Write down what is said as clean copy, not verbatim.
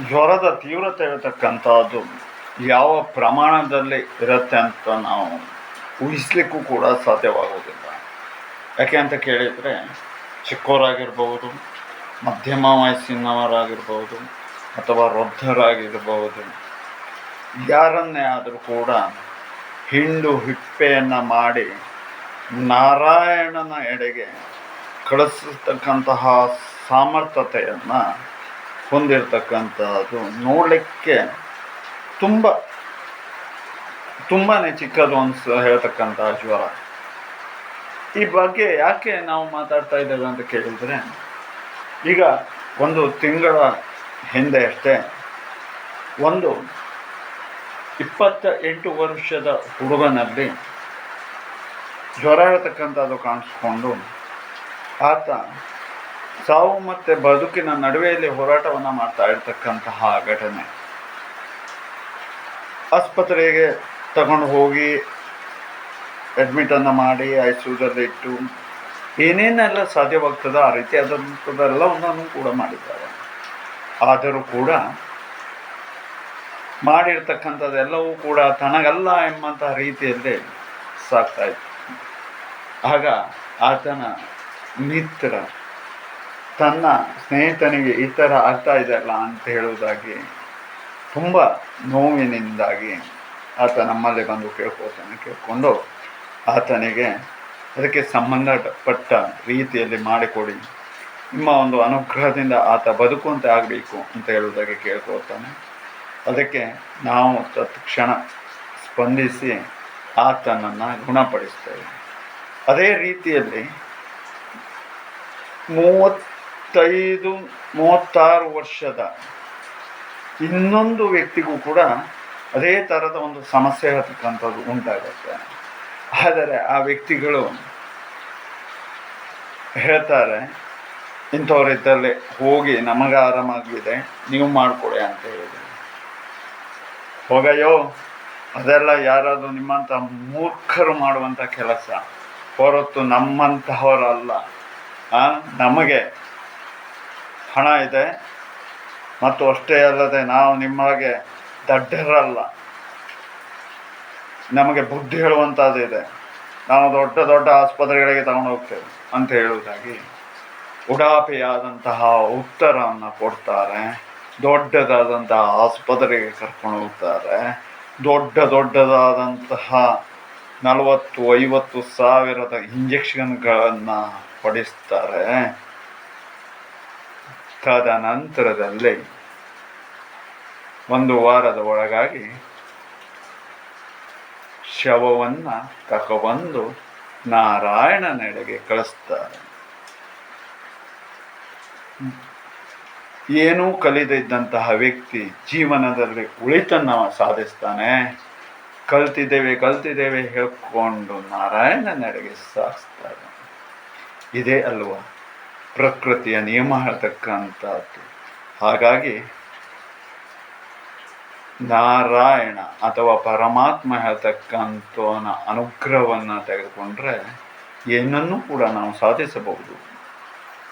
ಜ್ವರದ ತೀವ್ರತೆ ಇರತಕ್ಕಂಥದ್ದು ಯಾವ ಪ್ರಮಾಣದಲ್ಲಿ ಇರುತ್ತೆ ಅಂತ ನಾವು ಊಹಿಸ್ಲಿಕ್ಕೂ ಕೂಡ ಸಾಧ್ಯವಾಗುವುದಿಲ್ಲ. ಯಾಕೆ ಅಂತ ಕೇಳಿದರೆ, ಚಿಕ್ಕವರಾಗಿರ್ಬೋದು, ಮಧ್ಯಮ ವಯಸ್ಸಿನವರಾಗಿರ್ಬೋದು, ಅಥವಾ ವೃದ್ಧರಾಗಿರ್ಬೋದು, ಯಾರನ್ನೇ ಆದರೂ ಕೂಡ ಹಿಂಡು ಹಿಪ್ಪೆಯನ್ನು ಮಾಡಿ ನಾರಾಯಣನ ಎಡೆಗೆ ಕಳಿಸತಕ್ಕಂತಹ ಸಾಮರ್ಥ್ಯತೆಯನ್ನು ಹೊಂದಿರತಕ್ಕಂಥದ್ದು ನೋಡಲಿಕ್ಕೆ ತುಂಬಾ ಚಿಕ್ಕದು ಹೇಳ್ತಕ್ಕಂತಹ ಜ್ವರ. ಈ ಬಗ್ಗೆ ಯಾಕೆ ನಾವು ಮಾತಾಡ್ತಾ ಇದ್ದೇವೆ ಅಂತ ಕೇಳಿದರೆ, ಈಗ ಒಂದು ತಿಂಗಳ ಹಿಂದೆ ಅಷ್ಟೇ ಒಂದು 28 ವರ್ಷದ ಹುಡುಗನಲ್ಲಿ ಜ್ವರ ಇರತಕ್ಕಂಥದ್ದು ಕಾಣಿಸ್ಕೊಂಡು ಆತ ಸಾವು ಮತ್ತು ಬದುಕಿನ ನಡುವೆಯಲ್ಲಿ ಹೋರಾಟವನ್ನು ಮಾಡ್ತಾ ಇರ್ತಕ್ಕಂತಹ ಘಟನೆ. ಆಸ್ಪತ್ರೆಗೆ ತಗೊಂಡು ಹೋಗಿ ಅಡ್ಮಿಟನ್ನು ಮಾಡಿ ಐಸಿಯುದಲ್ಲಿ ಇಟ್ಟು ಏನೇನೆಲ್ಲ ಸಾಧ್ಯವಾಗ್ತದೋ ಆ ರೀತಿಯಾದಂಥದ್ದೆಲ್ಲವನ್ನು ಕೂಡ ಮಾಡಿದ್ದಾರೆ. ಆದರೂ ಕೂಡ ಮಾಡಿರ್ತಕ್ಕಂಥದ್ದೆಲ್ಲವೂ ಕೂಡ ತನಗಲ್ಲ ಎಂಬಂತಹ ರೀತಿಯಲ್ಲಿ ಸಾಗ್ತಾ ಇತ್ತು. ಆಗ ಆತನ ಮಿತ್ರ ತನ್ನ ಸ್ನೇಹಿತನಿಗೆ ಈ ಥರ ಆಗ್ತಾ ಇದೆಯಲ್ಲ ಅಂತ ಹೇಳುವುದಾಗಿ ತುಂಬ ನೋವಿನಿಂದಾಗಿ ಆತ ನಮ್ಮಲ್ಲಿ ಬಂದು ಕೇಳ್ಕೊಂಡು ಆತನಿಗೆ ಅದಕ್ಕೆ ಸಂಬಂಧಪಟ್ಟ ರೀತಿಯಲ್ಲಿ ಮಾಡಿಕೊಡಿ, ನಿಮ್ಮ ಒಂದು ಅನುಗ್ರಹದಿಂದ ಆತ ಬದುಕುವಂತೆ ಆಗಬೇಕು ಅಂತ ಹೇಳುವುದಾಗಿ ಕೇಳ್ಕೊಳ್ತಾನೆ. ಅದಕ್ಕೆ ನಾವು ತತ್ಕ್ಷಣ ಸ್ಪಂದಿಸಿ ಆತನನ್ನು ಗುಣಪಡಿಸ್ತೇವೆ. ಅದೇ ರೀತಿಯಲ್ಲಿ 35-36 ವರ್ಷದ ಇನ್ನೊಂದು ವ್ಯಕ್ತಿಗೂ ಕೂಡ ಅದೇ ಥರದ ಒಂದು ಸಮಸ್ಯೆ ಇರತಕ್ಕಂಥದ್ದು ಉಂಟಾಗುತ್ತೆ. ಆದರೆ ಆ ವ್ಯಕ್ತಿಗಳು ಹೇಳ್ತಾರೆ, ಇಂಥವರಿದ್ದಲ್ಲಿ ಹೋಗಿ ನಮಗೆ ಆರಾಮಾಗಿದೆ, ನೀವು ಮಾಡಿಕೊಡಿ ಅಂತ ಹೇಳಿದೆ. ಹೋಗಯ್ಯೋ, ಅದೆಲ್ಲ ಯಾರಾದರೂ ನಿಮ್ಮಂಥ ಮೂರ್ಖರು ಮಾಡುವಂಥ ಕೆಲಸ ಹೊರತು ನಮ್ಮಂತಹವರಲ್ಲ. ನಮಗೆ ಹಣ ಇದೆ, ಮತ್ತು ಅಷ್ಟೇ ಅಲ್ಲದೆ ನಾವು ನಿಮಗೆ ದಡ್ಡರಲ್ಲ, ನಮಗೆ ಬುದ್ಧಿ ಹೇಳುವಂಥದ್ದು ಇದೆ, ನಾವು ದೊಡ್ಡ ದೊಡ್ಡ ಆಸ್ಪತ್ರೆಗಳಿಗೆ ತಗೊಂಡು ಹೋಗ್ತೇವೆ ಅಂತ ಹೇಳುವುದಾಗಿ ಉಡಾಪೆಯಾದಂತಹ ಉತ್ತರವನ್ನು ಕೊಡ್ತಾರೆ. ದೊಡ್ಡದಾದಂತಹ ಆಸ್ಪತ್ರೆಗೆ ಕರ್ಕೊಂಡು ಹೋಗ್ತಾರೆ. ದೊಡ್ಡದಾದಂತಹ 40-50 ಸಾವಿರದ ಇಂಜೆಕ್ಷನ್ಗಳನ್ನು ಪಡಿಸ್ತಾರೆ. ತದನಂತರದಲ್ಲಿ 1 ವಾರದ ಒಳಗಾಗಿ ಶವವನ್ನು ತಗೊಬಂದು ನಾರಾಯಣನೆಡೆಗೆ ಕಳಿಸ್ತಾರೆ. ಏನೂ ಕಲಿದಿದ್ದಂತಹ ವ್ಯಕ್ತಿ ಜೀವನದಲ್ಲಿ ಉಳಿತನ್ನು ಸಾಧಿಸ್ತಾನೆ. ಕಲ್ತಿದ್ದೇವೆ ಹೇಳ್ಕೊಂಡು ನಾರಾಯಣನೆಡೆಗೆ ಸಾಗಿಸ್ತಾರೆ. ಇದೇ ಅಲ್ವಾ ಪ್ರಕೃತಿಯ ನಿಯಮ ಹೇಳ್ತಕ್ಕಂಥದ್ದು. ಹಾಗಾಗಿ ನಾರಾಯಣ ಅಥವಾ ಪರಮಾತ್ಮ ಹೇಳ್ತಕ್ಕಂಥವನ ಅನುಗ್ರಹವನ್ನು ತೆಗೆದುಕೊಂಡ್ರೆ ಏನನ್ನೂ ಕೂಡ ನಾವು ಸಾಧಿಸಬಹುದು.